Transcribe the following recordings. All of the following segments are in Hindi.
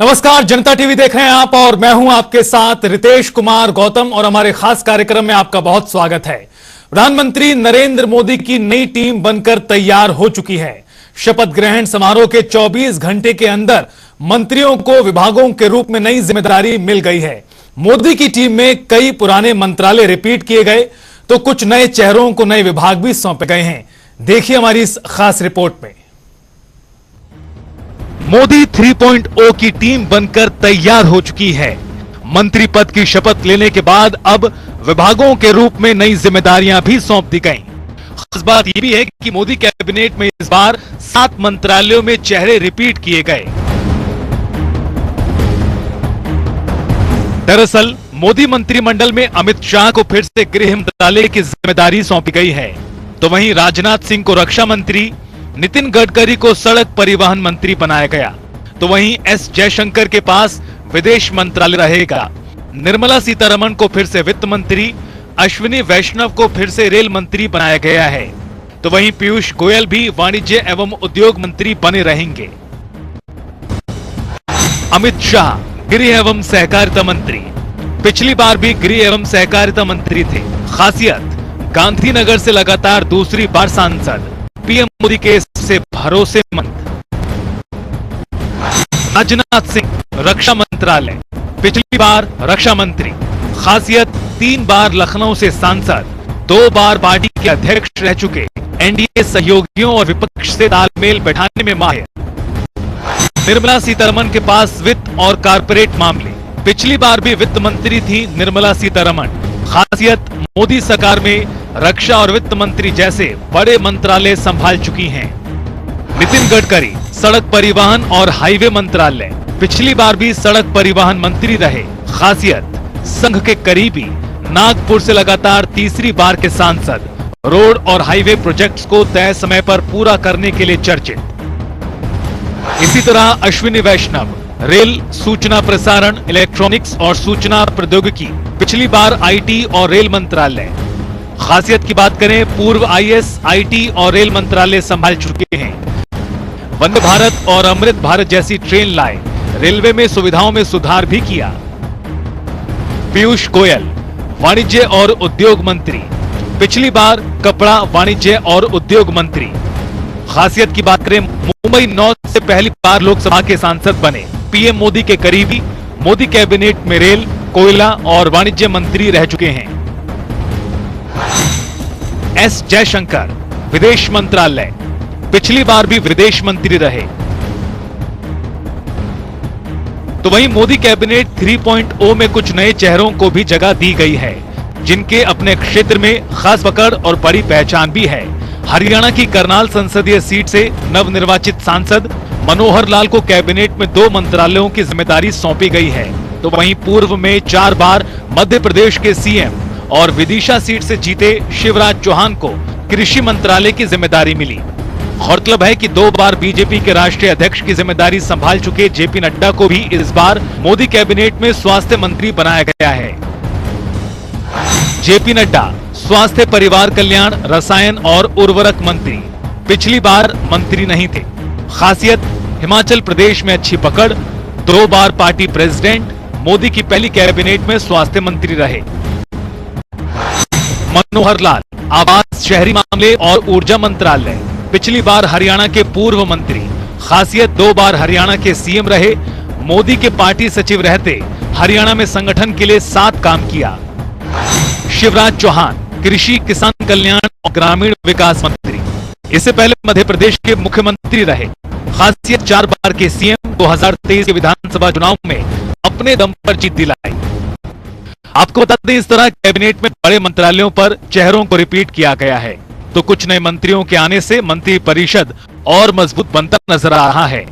नमस्कार, जनता टीवी देख रहे हैं आप और मैं हूं आपके साथ रितेश कुमार गौतम और हमारे खास कार्यक्रम में आपका बहुत स्वागत है। प्रधानमंत्री नरेंद्र मोदी की नई टीम बनकर तैयार हो चुकी है। शपथ ग्रहण समारोह के 24 घंटे के अंदर मंत्रियों को विभागों के रूप में नई जिम्मेदारी मिल गई है। मोदी की टीम में कई पुराने मंत्रालय रिपीट किए गए तो कुछ नए चेहरों को नए विभाग भी सौंपे गए हैं। देखिए हमारी इस खास रिपोर्ट में। मोदी 3.0 की टीम बनकर तैयार हो चुकी है। मंत्री पद की शपथ लेने के बाद अब विभागों के रूप में नई जिम्मेदारियां भी सौंप दी गईं। खास बात यह भी है कि मोदी कैबिनेट में इस बार 7 मंत्रालयों में चेहरे रिपीट किए गए। दरअसल मोदी मंत्रिमंडल में अमित शाह को फिर से गृह मंत्रालय की जिम्मेदारी सौंपी गई है, तो वहीं राजनाथ सिंह को रक्षा मंत्री, नितिन गडकरी को सड़क परिवहन मंत्री बनाया गया, तो वहीं एस जयशंकर के पास विदेश मंत्रालय रहेगा। निर्मला सीतारमण को फिर से वित्त मंत्री, अश्विनी वैष्णव को फिर से रेल मंत्री बनाया गया है, तो वहीं पीयूष गोयल भी वाणिज्य एवं उद्योग मंत्री बने रहेंगे। अमित शाह गृह एवं सहकारिता मंत्री, पिछली बार भी गृह एवं सहकारिता मंत्री थे। खासियत, गांधीनगर से लगातार दूसरी बार सांसद, पीएम मोदी के से भरोसेमंद। राजनाथ सिंह रक्षा मंत्रालय, पिछली बार रक्षा मंत्री। खासियत, 3 बार लखनऊ से सांसद, 2 बार पार्टी के अध्यक्ष रह चुके, एनडीए सहयोगियों और विपक्ष से तालमेल बैठाने में माहिर। निर्मला सीतारमण के पास वित्त और कारपोरेट मामले, पिछली बार भी वित्त मंत्री थी निर्मला सीतारमण। खासियत, मोदी सरकार में रक्षा और वित्त मंत्री जैसे बड़े मंत्रालय संभाल चुकी हैं। नितिन गडकरी सड़क परिवहन और हाईवे मंत्रालय, पिछली बार भी सड़क परिवहन मंत्री रहे। खासियत, संघ के करीबी, नागपुर से लगातार तीसरी बार के सांसद, रोड और हाईवे प्रोजेक्ट्स को तय समय पर पूरा करने के लिए चर्चित। इसी तरह अश्विनी वैष्णव रेल, सूचना प्रसारण, इलेक्ट्रॉनिक्स और सूचना प्रौद्योगिकी, पिछली बार आईटी और रेल मंत्रालय। खासियत की बात करें, पूर्व आईएएस आईटी और रेल मंत्रालय संभाल चुके हैं। वंदे भारत और अमृत भारत जैसी ट्रेन लाए, रेलवे में सुविधाओं में सुधार भी किया। पीयूष गोयल वाणिज्य और उद्योग मंत्री, पिछली बार कपड़ा, वाणिज्य और उद्योग मंत्री। खासियत की बात करें, मुंबई नॉर्थ से पहली बार लोकसभा के सांसद बने, पीएम मोदी के करीबी, मोदी कैबिनेट में रेल, कोयला और वाणिज्य मंत्री रह चुके हैं। एस जयशंकर विदेश मंत्रालय, पिछली बार भी विदेश मंत्री रहे। तो वहीं मोदी कैबिनेट 3.0 में कुछ नए चेहरों को भी जगह दी गई है, जिनके अपने क्षेत्र में खास पकड़ और बड़ी पहचान भी है। हरियाणा की करनाल संसदीय सीट से नवनिर्वाचित सांसद मनोहर लाल को कैबिनेट में 2 मंत्रालयों की जिम्मेदारी सौंपी गई है, तो वहीं पूर्व में 4 बार मध्य प्रदेश के सीएम और विदिशा सीट से जीते शिवराज चौहान को कृषि मंत्रालय की जिम्मेदारी मिली। गौरतलब है कि 2 बार बीजेपी के राष्ट्रीय अध्यक्ष की जिम्मेदारी संभाल चुके जेपी नड्डा को भी इस बार मोदी कैबिनेट में स्वास्थ्य मंत्री बनाया गया है। जेपी नड्डा स्वास्थ्य, परिवार कल्याण, रसायन और उर्वरक मंत्री, पिछली बार मंत्री नहीं थे। खासियत, हिमाचल प्रदेश में अच्छी पकड़, 2 बार पार्टी प्रेसिडेंट, मोदी की पहली कैबिनेट में स्वास्थ्य मंत्री रहे। मनोहर लाल आवास, शहरी मामले और ऊर्जा मंत्रालय, पिछली बार हरियाणा के पूर्व मंत्री। खासियत, 2 बार हरियाणा के सीएम रहे, मोदी के पार्टी सचिव रहते हरियाणा में संगठन के लिए 7 काम किया। शिवराज चौहान कृषि, किसान कल्याण और ग्रामीण विकास मंत्री, इससे पहले मध्य प्रदेश के मुख्यमंत्री रहे। खासियत, 4 बार के सीएम, 2023 के विधानसभा चुनाव में अपने दम पर जीत दिलाई। आपको बता दें, इस तरह कैबिनेट में बड़े मंत्रालयों पर चेहरों को रिपीट किया गया है, तो कुछ नए मंत्रियों के आने से मंत्री परिषद और मजबूत बनता नजर आ रहा है।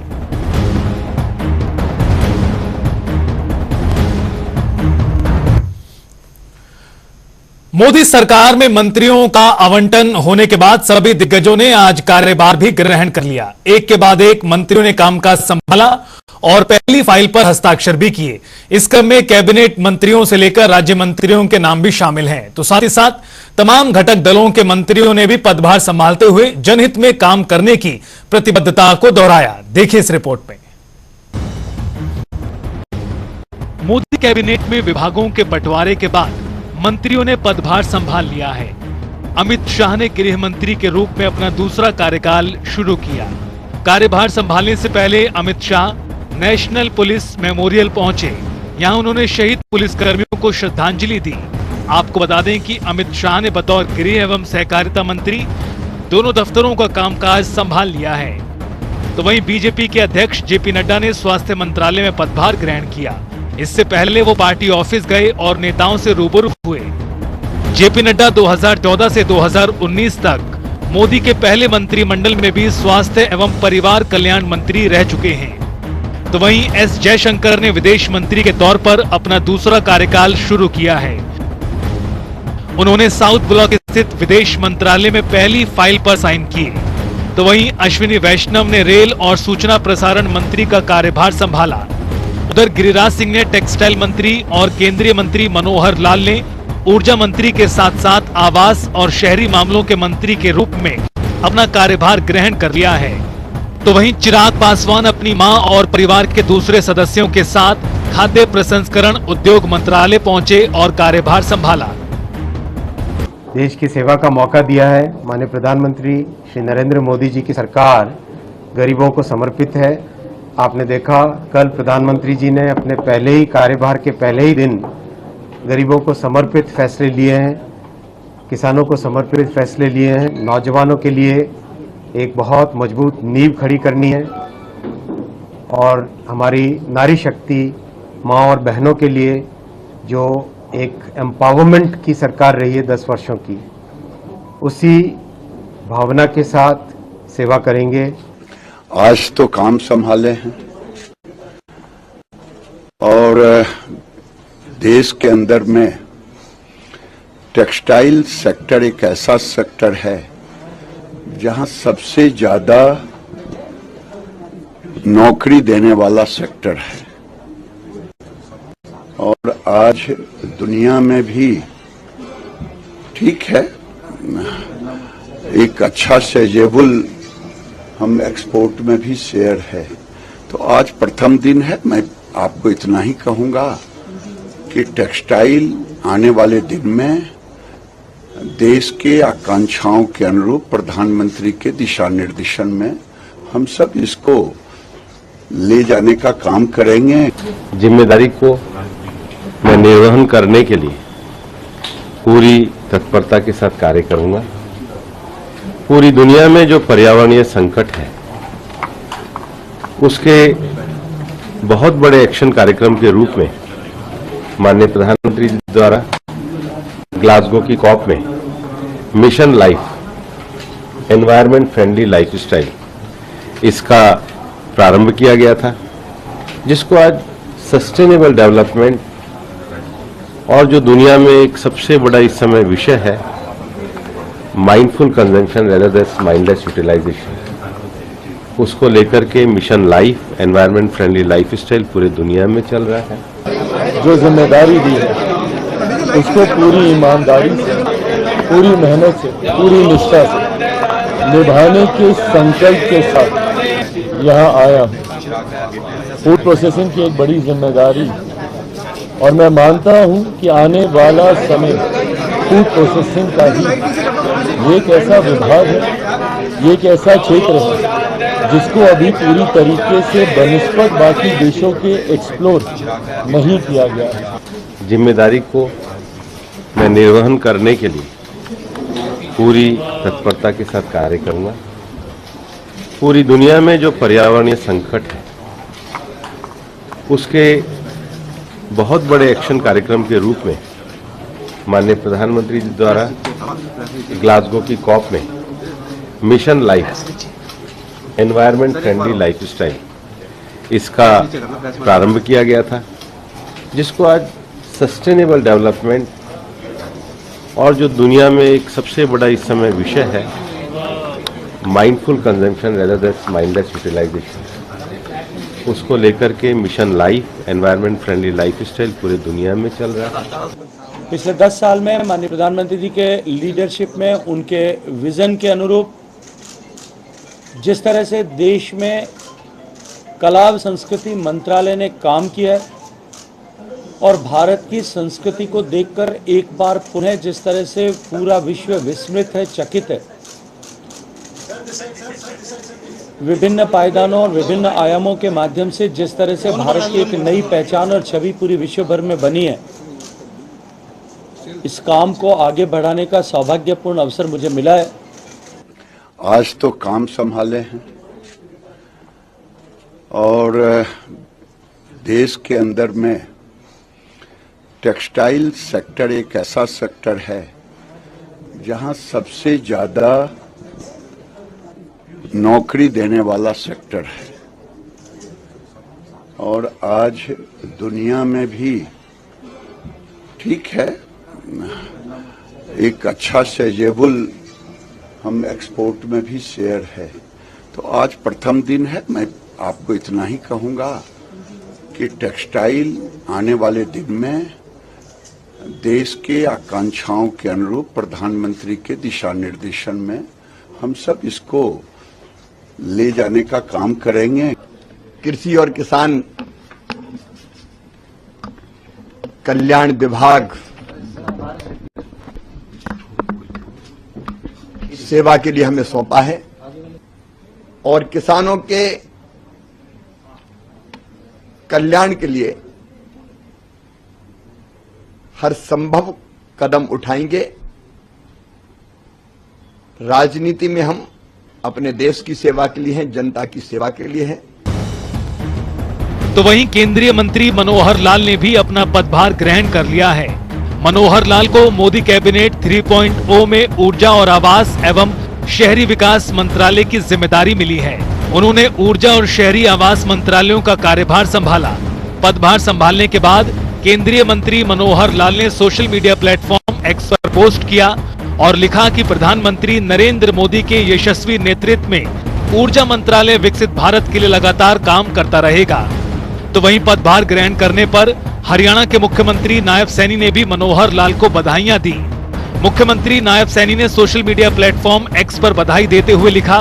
मोदी सरकार में मंत्रियों का आवंटन होने के बाद सभी दिग्गजों ने आज कार्यभार भी ग्रहण कर लिया। एक के बाद एक मंत्रियों ने कामकाज संभाला और पहली फाइल पर हस्ताक्षर भी किए। इस क्रम में कैबिनेट मंत्रियों से लेकर राज्य मंत्रियों के नाम भी शामिल हैं, तो साथ ही साथ तमाम घटक दलों के मंत्रियों ने भी पदभार संभालते हुए जनहित में काम करने की प्रतिबद्धता को दोहराया। देखिए इस रिपोर्ट में। कैबिनेट में विभागों के बंटवारे के बाद मंत्रियों ने पदभार संभाल लिया है। अमित शाह ने गृह मंत्री के रूप में अपना दूसरा कार्यकाल शुरू किया। कार्यभार संभालने से पहले Amit Shah national police memorial पहुंचे। यहां उन्होंने शहीद पुलिसकर्मियों को श्रद्धांजलि दी। आपको बता दें कि अमित शाह ने बतौर गृह एवं सहकारिता मंत्री दोनों दफ्तरों का कामकाज संभाल लिया है। तो वहीं बीजेपी के अध्यक्ष जेपी नड्डा ने स्वास्थ्य मंत्रालय में पदभार ग्रहण किया। इससे पहले वो पार्टी ऑफिस गए और नेताओं से रूबरू हुए। जेपी नड्डा 2014 से 2019 तक मोदी के पहले मंत्रिमंडल में भी स्वास्थ्य एवं परिवार कल्याण मंत्री रह चुके हैं। तो वहीं एस जयशंकर ने विदेश मंत्री के तौर पर अपना दूसरा कार्यकाल शुरू किया है। उन्होंने साउथ ब्लॉक स्थित विदेश मंत्रालय में पहली फाइल पर साइन किए। तो वहीं अश्विनी वैष्णव ने रेल और सूचना प्रसारण मंत्री का कार्यभार संभाला। उधर गिरिराज सिंह ने टेक्सटाइल मंत्री और केंद्रीय मंत्री मनोहर लाल ने ऊर्जा मंत्री के साथ साथ आवास और शहरी मामलों के मंत्री के रूप में अपना कार्यभार ग्रहण कर लिया है। तो वहीं चिराग पासवान अपनी मां और परिवार के दूसरे सदस्यों के साथ खाद्य प्रसंस्करण उद्योग मंत्रालय पहुंचे और कार्यभार संभाला। देश की सेवा का मौका दिया है। माननीय प्रधानमंत्री श्री नरेंद्र मोदी जी की सरकार गरीबों को समर्पित है। आपने देखा कल प्रधानमंत्री जी ने अपने पहले ही कार्यभार के पहले ही दिन गरीबों को समर्पित फैसले लिए हैं, किसानों को समर्पित फैसले लिए हैं। नौजवानों के लिए एक बहुत मजबूत नींव खड़ी करनी है और हमारी नारी शक्ति माँ और बहनों के लिए जो एक एम्पावरमेंट की सरकार रही है 10 वर्षों की, उसी भावना के साथ सेवा करेंगे। आज तो काम संभाले हैं और देश के अंदर में टेक्सटाइल सेक्टर एक ऐसा सेक्टर है जहां सबसे ज्यादा नौकरी देने वाला सेक्टर है और आज दुनिया में भी ठीक है एक अच्छा सेजेबल हम एक्सपोर्ट में भी शेयर है। तो आज प्रथम दिन है। मैं आपको इतना ही कहूंगा कि टेक्सटाइल आने वाले दिन में देश के आकांक्षाओं के अनुरूप प्रधानमंत्री के दिशा निर्देशन में हम सब इसको ले जाने का काम करेंगे। जिम्मेदारी को मैं निर्वहन करने के लिए पूरी तत्परता के साथ कार्य करूंगा। पूरी दुनिया में जो पर्यावरणीय संकट है उसके बहुत बड़े एक्शन कार्यक्रम के रूप में माननीय प्रधानमंत्री जी द्वारा ग्लासगो की कॉप में mission life environment friendly lifestyle इसका प्रारंभ किया गया था, जिसको आज सस्टेनेबल डेवलपमेंट और जो दुनिया में एक सबसे बड़ा इस समय विषय है mindful consumption rather than mindless utilization, उसको लेकर के mission life environment friendly lifestyle पूरे दुनिया में चल रहा है। जो जिम्मेदारी दी है उसको पूरी ईमानदारी से, पूरी मेहनत से, पूरी निष्ठा से निभाने के संकल्प के साथ यहाँ आया हूँ। फूड प्रोसेसिंग की एक बड़ी जिम्मेदारी और मैं मानता हूँ कि आने वाला समय फूड प्रोसेसिंग का ही ये एक ऐसा विभाग है, ये एक ऐसा क्षेत्र है जिसको अभी पूरी तरीके से बनिस्बत बाकी देशों के एक्सप्लोर नहीं किया गया है। जिम्मेदारी को मैं निर्वहन करने के लिए पूरी तत्परता के साथ कार्य करूंगा। पूरी दुनिया में जो पर्यावरणीय संकट है उसके बहुत बड़े एक्शन कार्यक्रम के रूप में माननीय प्रधानमंत्री जी द्वारा ग्लासगो की कॉप में mission life environment friendly lifestyle इसका प्रारंभ किया गया था, जिसको आज सस्टेनेबल डेवलपमेंट और जो दुनिया में एक सबसे बड़ा इस समय विषय है mindful consumption rather than mindless utilization, उसको लेकर के mission life environment friendly lifestyle पूरे दुनिया में चल रहा है। पिछले 10 साल में माननीय प्रधानमंत्री जी के लीडरशिप में उनके विजन के अनुरूप जिस तरह से देश में कला व संस्कृति मंत्रालय ने काम किया है और भारत की संस्कृति को देखकर एक बार पुनः जिस तरह से पूरा विश्व विस्मित है, चकित है, विभिन्न पायदानों और विभिन्न आयामों के माध्यम से जिस तरह से भारत की एक नई पहचान और छवि पूरी विश्व भर में बनी है, इस काम को आगे बढ़ाने का सौभाग्यपूर्ण अवसर मुझे मिला है। आज तो काम संभाले हैं और देश के अंदर में टेक्सटाइल सेक्टर एक ऐसा सेक्टर है जहां सबसे ज्यादा नौकरी देने वाला सेक्टर है और आज दुनिया में भी ठीक है एक अच्छा सेजेबल हम एक्सपोर्ट में भी शेयर है। तो आज प्रथम दिन है, मैं आपको इतना ही कहूंगा कि टेक्सटाइल आने वाले दिन में देश के आकांक्षाओं के अनुरूप प्रधानमंत्री के दिशा निर्देशन में हम सब इसको ले जाने का काम करेंगे। कृषि और किसान कल्याण विभाग सेवा के लिए हमें सौंपा है और किसानों के कल्याण के लिए हर संभव कदम उठाएंगे। राजनीति में हम अपने देश की सेवा के लिए हैं, जनता की सेवा के लिए हैं। तो वहीं केंद्रीय मंत्री मनोहर लाल ने भी अपना पदभार ग्रहण कर लिया है। मनोहर लाल को मोदी कैबिनेट 3.0 में ऊर्जा और आवास एवं शहरी विकास मंत्रालय की जिम्मेदारी मिली है। उन्होंने ऊर्जा और शहरी आवास मंत्रालयों का कार्यभार संभाला। पदभार संभालने के बाद केंद्रीय मंत्री मनोहर लाल ने सोशल मीडिया प्लेटफॉर्म एक्स पर पोस्ट किया और लिखा कि प्रधानमंत्री नरेंद्र मोदी के यशस्वी नेतृत्व में ऊर्जा मंत्रालय विकसित भारत के लिए लगातार काम करता रहेगा। तो वहीं पदभार ग्रहण करने पर हरियाणा के मुख्यमंत्री नायब सैनी ने भी मनोहर लाल को बधाइयां दी। मुख्यमंत्री नायब सैनी ने सोशल मीडिया प्लेटफॉर्म एक्स पर बधाई देते हुए लिखा,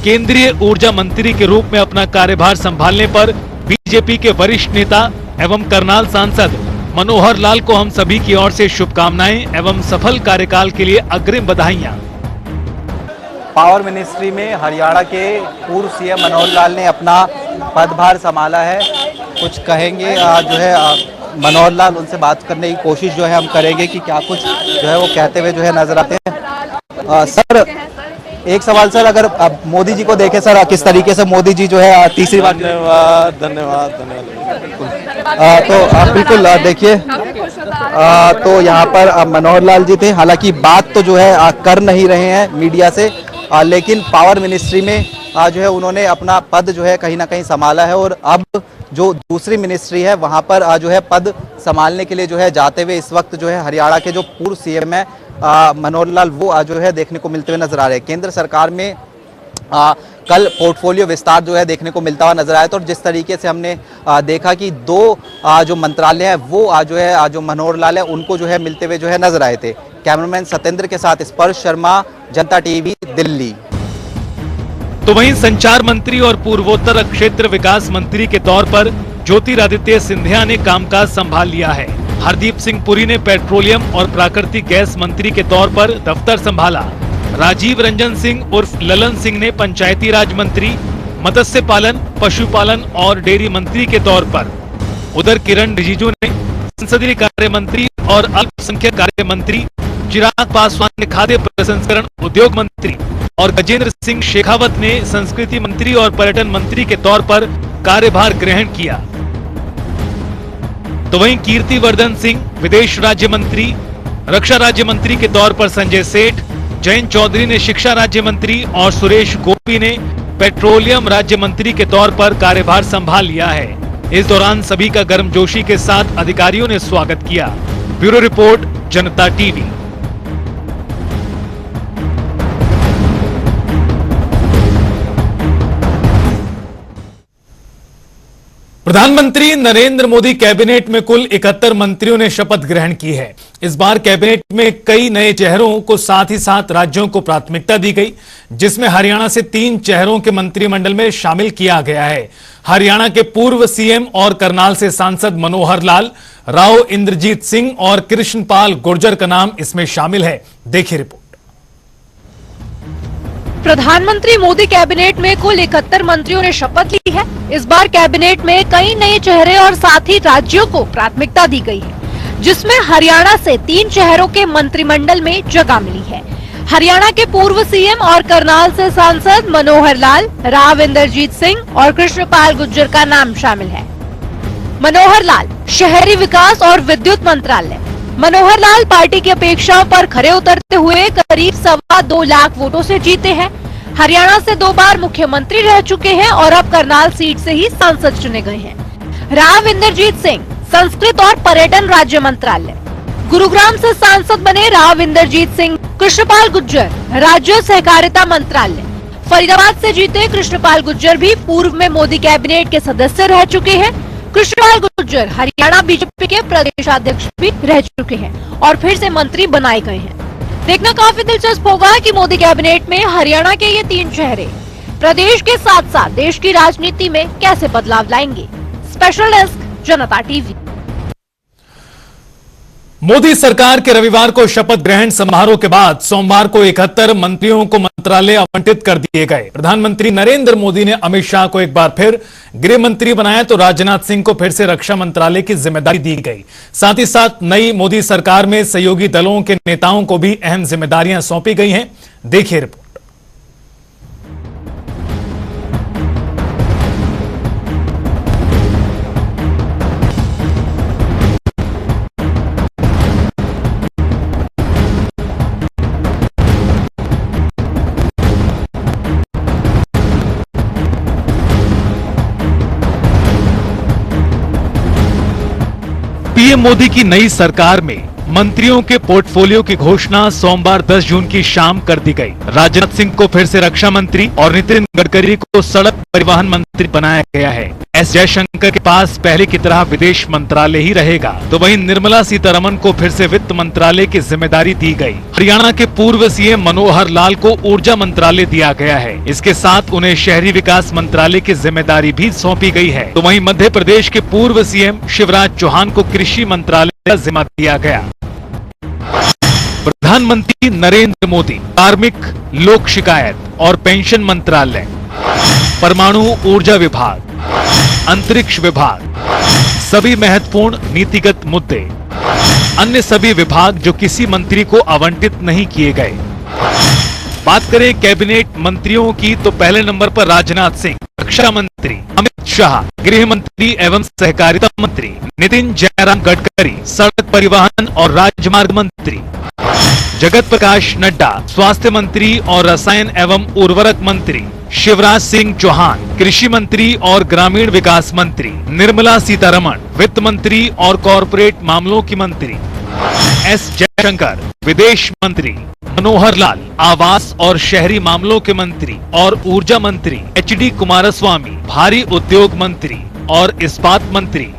केंद्रीय ऊर्जा मंत्री के रूप में अपना कार्यभार संभालने पर बीजेपी के वरिष्ठ नेता एवं करनाल सांसद मनोहर लाल को हम सभी की ओर से शुभकामनाएं एवं सफल कार्यकाल के लिए अग्रिम बधाइयां। पावर मिनिस्ट्री में हरियाणा के पूर्व सीएम मनोहर लाल ने अपना पदभार संभाला है। कुछ कहेंगे जो है मनोहर लाल, उनसे बात करने की कोशिश जो है हम करेंगे कि क्या कुछ जो है वो कहते हुए जो है नजर आते हैं। सर एक सवाल सर, अगर अब मोदी जी को देखें सर, किस तरीके से मोदी जी जो है तीसरी बार धन्यवाद। तो बिल्कुल देखिए, तो यहाँ पर मनोहर लाल जी थे। हालांकि बात तो जो है कर नहीं रहे हैं मीडिया से, लेकिन पावर मिनिस्ट्री में जो है उन्होंने अपना पद जो है कहीं ना कहीं संभाला है और अब जो दूसरी मिनिस्ट्री है वहाँ पर जो है पद संभालने के लिए जो है जाते हुए इस वक्त जो है हरियाणा के जो पूर्व सीएम है मनोहर लाल, वो जो है देखने को मिलते हुए नजर आ रहे हैं। केंद्र सरकार में कल पोर्टफोलियो विस्तार जो है देखने को मिलता हुआ नजर आया। तो जिस तरीके से हमने देखा कि दो जो मंत्रालय है वो जो है जो मनोहर लाल है उनको जो है मिलते हुए जो है नजर आए थे। कैमरामैन सत्येंद्र के साथ स्पर्श शर्मा, जनता टीवी, दिल्ली। तो वहीं संचार मंत्री और पूर्वोत्तर क्षेत्र विकास मंत्री के तौर पर ज्योतिरादित्य सिंधिया ने कामकाज संभाल लिया है। हरदीप सिंह पुरी ने पेट्रोलियम और प्राकृतिक गैस मंत्री के तौर पर दफ्तर संभाला। राजीव रंजन सिंह उर्फ ललन सिंह ने पंचायती राज मंत्री, मत्स्य पालन, पशुपालन और डेयरी मंत्री के तौर पर। उधर किरण रिजिजू ने संसदीय कार्य मंत्री और अल्पसंख्यक कार्य मंत्री, चिराग पासवान ने खाद्य प्रसंस्करण उद्योग मंत्री और गजेंद्र सिंह शेखावत ने संस्कृति मंत्री और पर्यटन मंत्री के तौर पर कार्यभार ग्रहण किया। तो वहीं कीर्तिवर्धन सिंह विदेश राज्य मंत्री, रक्षा राज्य मंत्री के तौर पर संजय सेठ, जयंत चौधरी ने शिक्षा राज्य मंत्री और सुरेश गोपी ने पेट्रोलियम राज्य मंत्री के तौर पर कार्यभार संभाल लिया है। इस दौरान सभी का गर्मजोशी के साथ अधिकारियों ने स्वागत किया। ब्यूरो रिपोर्ट, जनता टीवी। प्रधानमंत्री नरेंद्र मोदी कैबिनेट में कुल 71 मंत्रियों ने शपथ ग्रहण की है। इस बार कैबिनेट में कई नए चेहरों को साथ ही साथ राज्यों को प्राथमिकता दी गई, जिसमें हरियाणा से 3 चेहरों के मंत्रिमंडल में शामिल किया गया है। हरियाणा के पूर्व सीएम और करनाल से सांसद मनोहर लाल, राव इंद्रजीत सिंह और कृष्णपाल गुर्जर का नाम इसमें शामिल है। देखिए रिपोर्ट। प्रधानमंत्री मोदी कैबिनेट में कुल 71 मंत्रियों ने शपथ ली है। इस बार कैबिनेट में कई नए चेहरे और साथ ही राज्यों को प्राथमिकता दी गई है, जिसमें हरियाणा से 3 चेहरों के मंत्रिमंडल में जगह मिली है। हरियाणा के पूर्व सीएम और करनाल से सांसद मनोहर लाल, राव इंद्रजीत सिंह और कृष्णपाल गुर्जर का नाम शामिल है। मनोहर लाल शहरी विकास और विद्युत मंत्रालय। मनोहर लाल पार्टी की अपेक्षाओं पर खरे उतरते हुए करीब 2.25 लाख वोटों से जीते हैं। हरियाणा से 2 बार मुख्यमंत्री रह चुके हैं और अब करनाल सीट से ही सांसद चुने गए हैं। राव इंद्रजीत सिंह संस्कृत और पर्यटन राज्य मंत्रालय। गुरुग्राम से सांसद बने राव इंद्रजीत सिंह। कृष्णपाल गुर्जर राज्य सहकारिता मंत्रालय। फरीदाबाद से जीते कृष्णपाल गुर्जर भी पूर्व में मोदी कैबिनेट के सदस्य रह चुके हैं। कृष्णपाल गुर्जर हरियाणा बीजेपी के प्रदेशाध्यक्ष भी रह चुके हैं और फिर से मंत्री बनाए गए हैं। देखना काफी दिलचस्प होगा कि मोदी कैबिनेट में हरियाणा के ये 3 चेहरे प्रदेश के साथ साथ देश की राजनीति में कैसे बदलाव लाएंगे। स्पेशल डेस्क, जनता टीवी। मोदी सरकार के रविवार को शपथ ग्रहण समारोह के बाद सोमवार को 71 मंत्रियों को मंत्रालय आवंटित कर दिए गए। प्रधानमंत्री नरेंद्र मोदी ने अमित शाह को एक बार फिर गृह मंत्री बनाया तो राजनाथ सिंह को फिर से रक्षा मंत्रालय की जिम्मेदारी दी गई। साथ ही साथ नई मोदी सरकार में सहयोगी दलों के नेताओं को भी अहम जिम्मेदारियां सौंपी गई हैं। देखिए रिपोर्ट। पीएम मोदी की नई सरकार में मंत्रियों के पोर्टफोलियो की घोषणा सोमवार 10 जून की शाम कर दी गई। राजनाथ सिंह को फिर से रक्षा मंत्री और नितिन गडकरी को सड़क परिवहन मंत्री बनाया गया है। एस जयशंकर के पास पहले की तरह विदेश मंत्रालय ही रहेगा, तो वहीं निर्मला सीतारमण को फिर से वित्त मंत्रालय की जिम्मेदारी दी गई। हरियाणा के पूर्व सीएम मनोहर लाल को ऊर्जा मंत्रालय दिया गया है। इसके साथ उन्हें शहरी विकास मंत्रालय की जिम्मेदारी भी सौंपी गई है। तो वहीं मध्य प्रदेश के पूर्व सीएम शिवराज चौहान को कृषि मंत्रालय का जिम्मा दिया गया। प्रधानमंत्री नरेंद्र मोदी कार्मिक, लोक शिकायत और पेंशन मंत्रालय, परमाणु ऊर्जा विभाग, अंतरिक्ष विभाग, सभी महत्वपूर्ण नीतिगत मुद्दे, अन्य सभी विभाग जो किसी मंत्री को आवंटित नहीं किए गए। बात करें कैबिनेट मंत्रियों की तो पहले नंबर पर राजनाथ सिंह, रक्षा मंत्री अमित शाह, गृह मंत्री एवं सहकारिता मंत्री नितिन जयराम गडकरी, सड़क परिवहन और राजमार्ग मंत्री जगत प्रकाश नड्डा, स्वास्थ्य मंत्री और रसायन एवं उर्वरक मंत्री शिवराज सिंह चौहान, कृषि मंत्री और ग्रामीण विकास मंत्री निर्मला सीतारमण, वित्त मंत्री और कॉरपोरेट मामलों की मंत्री एस जयशंकर, विदेश मंत्री मनोहर लाल, आवास और शहरी मामलों के मंत्री और ऊर्जा मंत्री एचडी कुमारस्वामी, भारी उद्योग मंत्री और इस्पात मंत्री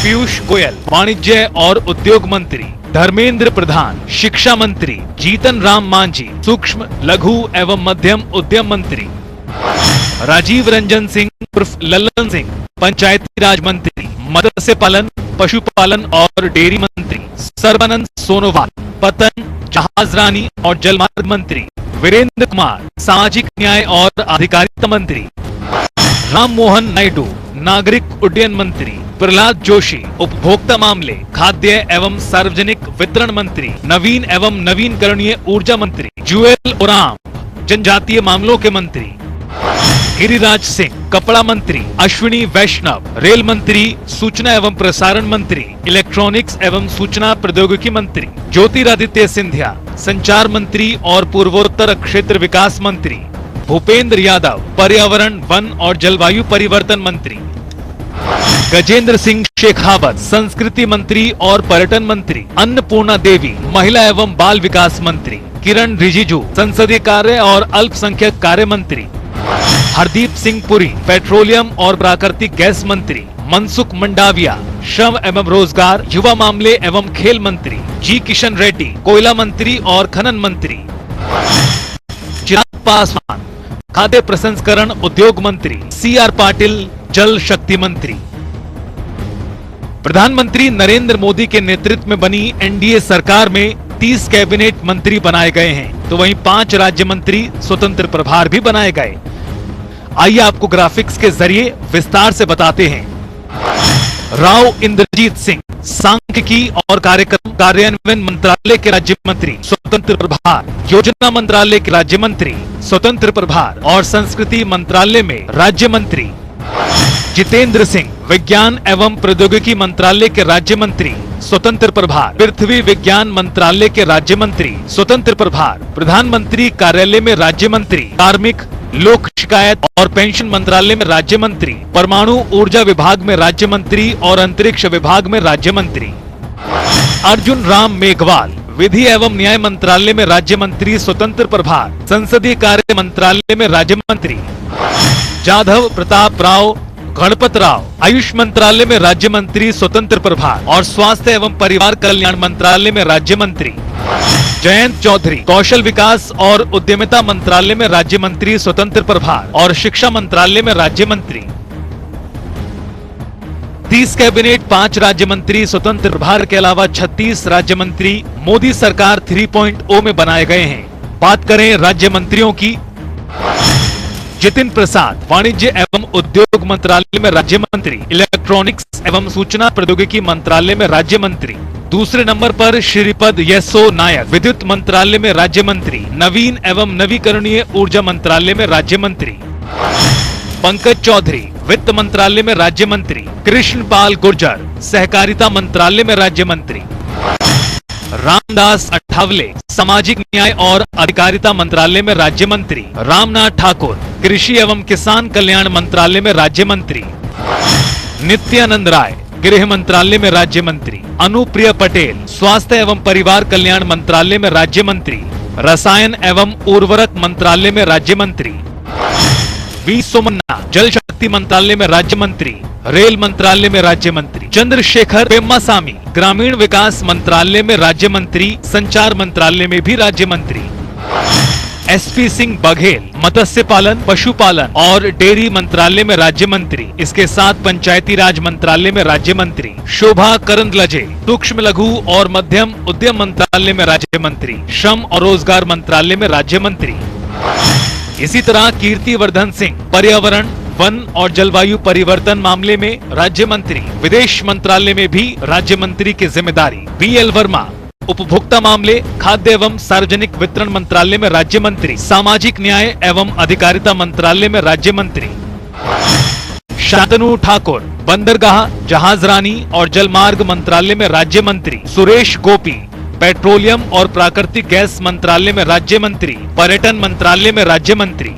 पीयूष गोयल, वाणिज्य और उद्योग मंत्री धर्मेंद्र प्रधान, शिक्षा मंत्री जीतन राम मांझी, सूक्ष्म लघु एवं मध्यम उद्यम मंत्री राजीव रंजन सिंह उर्फ लल्लन सिंह, पंचायती राज मंत्री, मत्स्य पालन, पशुपालन और डेयरी मंत्री सर्बानंद सोनोवाल, पतन, जहाजरानी और जलमार्ग मंत्री वीरेंद्र कुमार, सामाजिक न्याय और अधिकारिता मंत्री राम मोहन नायडू, नागरिक उड्डयन मंत्री प्रहलाद जोशी, उपभोक्ता मामले, खाद्य एवं सार्वजनिक वितरण मंत्री नवीन एवं नवीनकरणीय ऊर्जा मंत्री जुएल ओराम, जनजातीय मामलों के मंत्री गिरिराज सिंह, कपड़ा मंत्री अश्विनी वैष्णव, रेल मंत्री, सूचना एवं प्रसारण मंत्री, इलेक्ट्रॉनिक्स एवं सूचना प्रौद्योगिकी मंत्री ज्योतिरादित्य सिंधिया, संचार मंत्री और पूर्वोत्तर क्षेत्र विकास मंत्री भूपेंद्र यादव, पर्यावरण, वन और जलवायु परिवर्तन मंत्री गजेंद्र सिंह शेखावत, संस्कृति मंत्री और पर्यटन मंत्री अन्नपूर्णा देवी, महिला एवं बाल विकास मंत्री किरण रिजिजू, संसदीय कार्य और अल्पसंख्यक कार्य मंत्री हरदीप सिंह पुरी, पेट्रोलियम और प्राकृतिक गैस मंत्री मनसुख मंडाविया, श्रम एवं रोजगार, युवा मामले एवं खेल मंत्री जी किशन रेड्डी, कोयला मंत्री और खनन मंत्री चिराग पासवान, खाद्य प्रसंस्करण उद्योग मंत्री सी आर पाटिल, जल शक्ति मंत्री प्रधानमंत्री नरेंद्र मोदी के नेतृत्व में बनी एनडीए सरकार में 30 कैबिनेट मंत्री बनाए गए हैं, तो वहीं 5 राज्य मंत्री स्वतंत्र प्रभार भी बनाए गए। आइए आपको ग्राफिक्स के जरिए विस्तार से बताते हैं। राव इंद्रजीत सिंह सांख्यिकी और कार्यक्रम कार्यान्वयन मंत्रालय के राज्य मंत्री स्वतंत्र प्रभार, योजना मंत्रालय के राज्य मंत्री स्वतंत्र प्रभार और संस्कृति मंत्रालय में राज्य मंत्री। जितेंद्र सिंह विज्ञान एवं प्रौद्योगिकी मंत्रालय के राज्य मंत्री स्वतंत्र प्रभार, पृथ्वी विज्ञान मंत्रालय के राज्य मंत्री स्वतंत्र प्रभार, प्रधानमंत्री कार्यालय में राज्य मंत्री, कार्मिक लोक शिकायत और पेंशन मंत्रालय में राज्य मंत्री, परमाणु ऊर्जा विभाग में राज्य मंत्री और अंतरिक्ष विभाग में राज्य मंत्री। अर्जुन राम मेघवाल विधि एवं न्याय मंत्रालय में राज्य मंत्री स्वतंत्र प्रभार, संसदीय कार्य मंत्रालय में राज्य मंत्री। जाधव प्रताप राव गणपत राव आयुष मंत्रालय में राज्य मंत्री स्वतंत्र प्रभार और स्वास्थ्य एवं परिवार कल्याण मंत्रालय में राज्य मंत्री। जयंत चौधरी कौशल विकास और उद्यमिता मंत्रालय में राज्य मंत्री स्वतंत्र प्रभार और शिक्षा मंत्रालय में राज्य मंत्री। 30 कैबिनेट 5 राज्य मंत्री स्वतंत्र प्रभार के अलावा 36 राज्य मंत्री मोदी सरकार 3.0 में बनाए गए हैं। बात करें राज्य मंत्रियों की, जितिन प्रसाद वाणिज्य एवं उद्योग मंत्रालय में राज्य मंत्री, इलेक्ट्रॉनिक्स एवं सूचना प्रौद्योगिकी मंत्रालय में राज्य मंत्री। दूसरे नंबर पर श्रीपद येसो नायक विद्युत मंत्रालय में राज्य मंत्री, नवीन एवं नवीकरणीय ऊर्जा मंत्रालय में राज्य मंत्री। पंकज चौधरी वित्त मंत्रालय में राज्य मंत्री, कृष्ण पाल गुर्जर सहकारिता मंत्रालय में राज्य मंत्री। रामदास अठावले सामाजिक न्याय और अधिकारिता मंत्रालय में राज्य मंत्री। रामनाथ ठाकुर कृषि एवं किसान कल्याण मंत्रालय में राज्य मंत्री। नित्यानंद राय गृह मंत्रालय में राज्य मंत्री। अनुप्रिया पटेल स्वास्थ्य एवं परिवार कल्याण मंत्रालय में राज्य मंत्री। रसायन एवं उर्वरक मंत्रालय में राज्य मंत्री। वी सोमन्ना जल शक्ति मंत्रालय में राज्य मंत्री, रेल मंत्रालय में राज्य मंत्री। चंद्रशेखर पेम्मासामी ग्रामीण विकास मंत्रालय में राज्य मंत्री, संचार मंत्रालय में भी राज्य मंत्री। एसपी सिंह बघेल मत्स्य पालन, पशुपालन और डेयरी मंत्रालय में राज्य मंत्री। इसके साथ पंचायती राज मंत्रालय में राज्य मंत्री। शोभा करंदलाजे सूक्ष्म लघु और मध्यम उद्यम मंत्रालय में राज्य मंत्री। श्रम और रोजगार मंत्रालय में राज्य मंत्री। इसी तरह कीर्तिवर्धन सिंह पर्यावरण, वन और जलवायु परिवर्तन मामले में राज्य मंत्री। विदेश मंत्रालय में भी राज्य मंत्री की जिम्मेदारी। बीएल वर्मा उपभोक्ता मामले, खाद्य एवं सार्वजनिक वितरण मंत्रालय में राज्य मंत्री। सामाजिक न्याय एवं अधिकारिता मंत्रालय में राज्य मंत्री। शांतनु ठाकुर बंदरगाह, जहाजरानी और जलमार्ग मंत्रालय में राज्य मंत्री। सुरेश गोपी पेट्रोलियम और प्राकृतिक गैस मंत्रालय में राज्य मंत्री। पर्यटन मंत्रालय में राज्य मंत्री।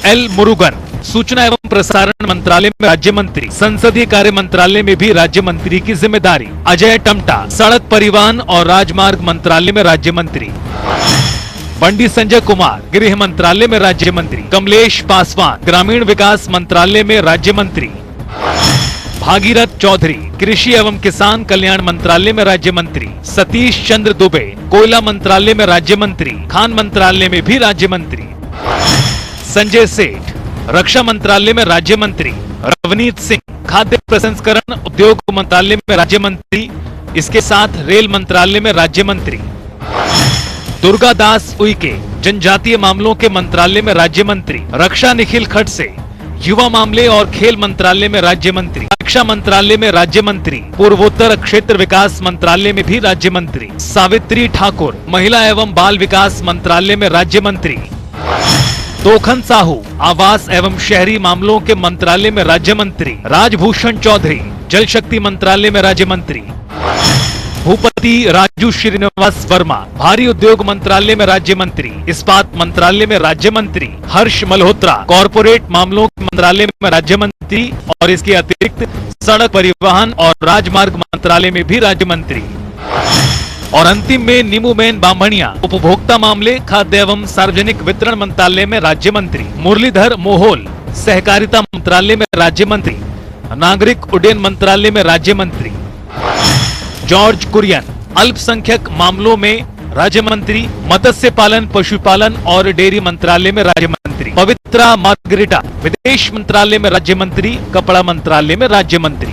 एल मुरुगन सूचना एवं प्रसारण मंत्रालय में राज्य मंत्री। संसदीय कार्य मंत्रालय में भी राज्य मंत्री की जिम्मेदारी। अजय टम्टा सड़क परिवहन और राजमार्ग मंत्रालय में राज्य मंत्री। बंडी संजय कुमार गृह मंत्रालय में राज्य मंत्री। कमलेश पासवान ग्रामीण विकास मंत्रालय में राज्य मंत्री। भागीरथ चौधरी कृषि एवं किसान कल्याण मंत्रालय में राज्य मंत्री। सतीश चंद्र दुबे कोयला मंत्रालय में राज्य मंत्री। खान मंत्रालय में भी राज्य मंत्री। संजय सेठ रक्षा मंत्रालय में राज्य मंत्री। रवनीत सिंह खाद्य प्रसंस्करण उद्योग मंत्रालय में राज्य मंत्री। इसके साथ रेल मंत्रालय में राज्य मंत्री। दुर्गा दास उइके जनजातीय मामलों के मंत्रालय में राज्य मंत्री। रक्षा निखिल खड़से युवा मामले और खेल मंत्रालय में राज्य मंत्री। रक्षा मंत्रालय में राज्य मंत्री। पूर्वोत्तर क्षेत्र विकास मंत्रालय में भी राज्य मंत्री। सावित्री ठाकुर महिला एवं बाल विकास मंत्रालय में राज्य मंत्री। तोखन साहू आवास एवं शहरी मामलों के मंत्रालय में राज्य मंत्री। राजभूषण चौधरी जल शक्ति मंत्रालय में राज्य मंत्री। भूपति राजू श्रीनिवास वर्मा भारी उद्योग मंत्रालय में राज्य मंत्री। इस्पात मंत्रालय में राज्य मंत्री। हर्ष मल्होत्रा कॉरपोरेट मामलों के मंत्रालय में राज्य मंत्री और इसके अतिरिक्त सड़क परिवहन और राजमार्ग मंत्रालय में भी राज्य मंत्री। और अंतिम में नीमूबेन बामणिया उपभोक्ता मामले, खाद्य एवं सार्वजनिक वितरण मंत्रालय में राज्य मंत्री। मुरलीधर मोहोल सहकारिता मंत्रालय में राज्य मंत्री। नागरिक उड्डयन मंत्रालय में राज्य मंत्री। जॉर्ज कुरियन अल्पसंख्यक मामलों में राज्य मंत्री। मत्स्य पालन, पशुपालन और डेयरी मंत्रालय में राज्य मंत्री। पवित्रा मार्गरेटा विदेश मंत्रालय में राज्य मंत्री। कपड़ा मंत्रालय में राज्य मंत्री।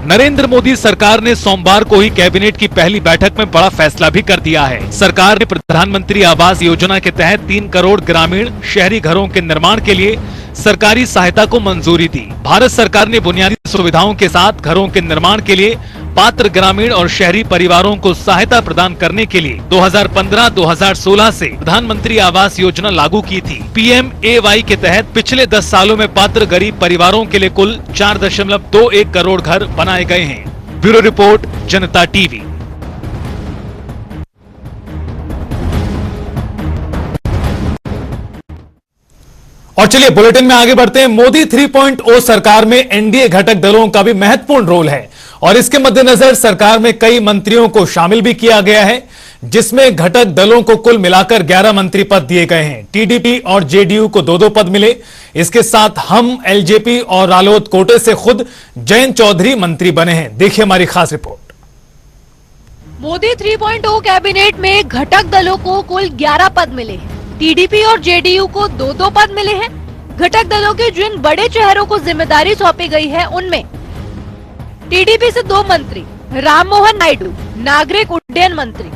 नरेंद्र मोदी सरकार ने सोमवार को ही कैबिनेट की पहली बैठक में बड़ा फैसला भी कर दिया है। सरकार ने प्रधानमंत्री आवास योजना के तहत 3 करोड़ ग्रामीण शहरी घरों के निर्माण के लिए सरकारी सहायता को मंजूरी दी। भारत सरकार ने बुनियादी सुविधाओं के साथ घरों के निर्माण के लिए पात्र ग्रामीण और शहरी परिवारों को सहायता प्रदान करने के लिए 2015-2016 से प्रधानमंत्री आवास योजना लागू की थी। PMAY के तहत पिछले 10 सालों में पात्र गरीब परिवारों के लिए कुल 4.21 करोड़ घर बनाए गए हैं। ब्यूरो रिपोर्ट, जनता टीवी। और चलिए बुलेटिन में आगे बढ़ते हैं। मोदी 3.0 सरकार में एनडीए घटक दलों का भी महत्वपूर्ण रोल है और इसके मद्देनजर सरकार में कई मंत्रियों को शामिल भी किया गया है, जिसमें घटक दलों को कुल मिलाकर 11 मंत्री पद दिए गए हैं। टीडीपी और जेडीयू को 2-2 पद मिले। इसके साथ हम, एलजेपी और रालोद कोटे से खुद जयंत चौधरी मंत्री बने हैं। देखिए हमारी खास रिपोर्ट। मोदी 3.0 कैबिनेट में घटक दलों को कुल 11 पद मिले हैं। टीडीपी और जेडीयू को 2-2 पद मिले हैं। घटक दलों के जिन बड़े चेहरों को जिम्मेदारी सौंपी गई है उनमें टीडीपी से 2 मंत्री, राम मोहन नायडू नागरिक उड्डयन मंत्री,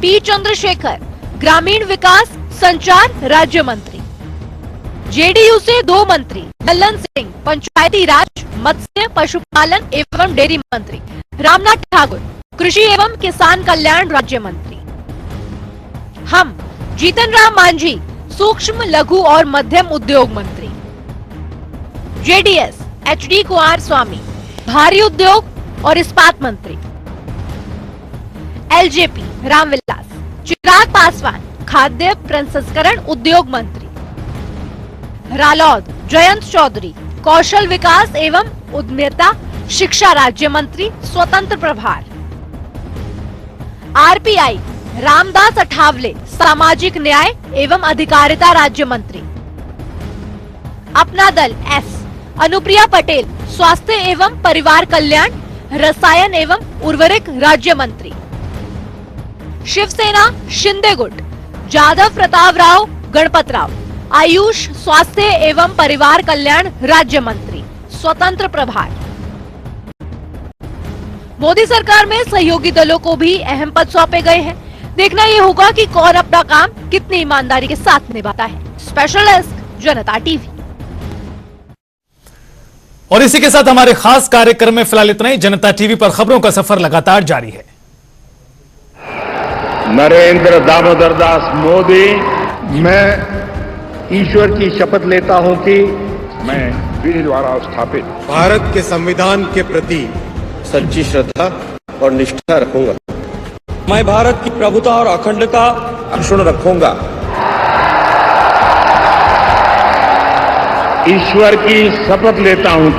पी चंद्रशेखर ग्रामीण विकास संचार राज्य मंत्री, जेडीयू से 2 मंत्री, लल्लन सिंह पंचायती राज मत्स्य पशुपालन एवं डेयरी मंत्री, रामनाथ ठाकुर कृषि एवं किसान कल्याण राज्य मंत्री। हम, जीतन राम मांझी सूक्ष्म लघु और मध्यम उद्योग मंत्री। जेडीएस, एचडी कुमार स्वामी भारी उद्योग और इस्पात मंत्री। एलजेपी, रामविलास चिराग पासवान खाद्य प्रसंस्करण उद्योग मंत्री। रालोद, जयंत चौधरी कौशल विकास एवं उद्यमिता शिक्षा राज्य मंत्री स्वतंत्र प्रभार। आरपीआई, रामदास अठावले सामाजिक न्याय एवं अधिकारिता राज्य मंत्री। अपना दल एस, अनुप्रिया पटेल स्वास्थ्य एवं परिवार कल्याण रसायन एवं उर्वरक राज्य मंत्री। शिवसेना, शिंदे गुट जादव प्रताप राव गणपत राव आयुष स्वास्थ्य एवं परिवार कल्याण राज्य मंत्री स्वतंत्र प्रभार। मोदी सरकार में सहयोगी दलों को भी अहम पद सौंपे गए हैं। देखना ये होगा कि कौन अपना काम कितनी ईमानदारी के साथ निभाता है। स्पेशल डेस्क, जनता टीवी। और इसी के साथ हमारे खास कार्यक्रम में फिलहाल इतना ही। जनता टीवी पर खबरों का सफर लगातार जारी है। नरेंद्र दामोदर दास मोदी, मैं ईश्वर की शपथ लेता हूं कि मैं विधि द्वारा स्थापित भारत के संविधान के प्रति सच्ची श्रद्धा और निष्ठा रखूंगा। मैं भारत की प्रभुता और अखंडता अक्षुण्ण रखूंगा। ईश्वर की शपथ लेता हूं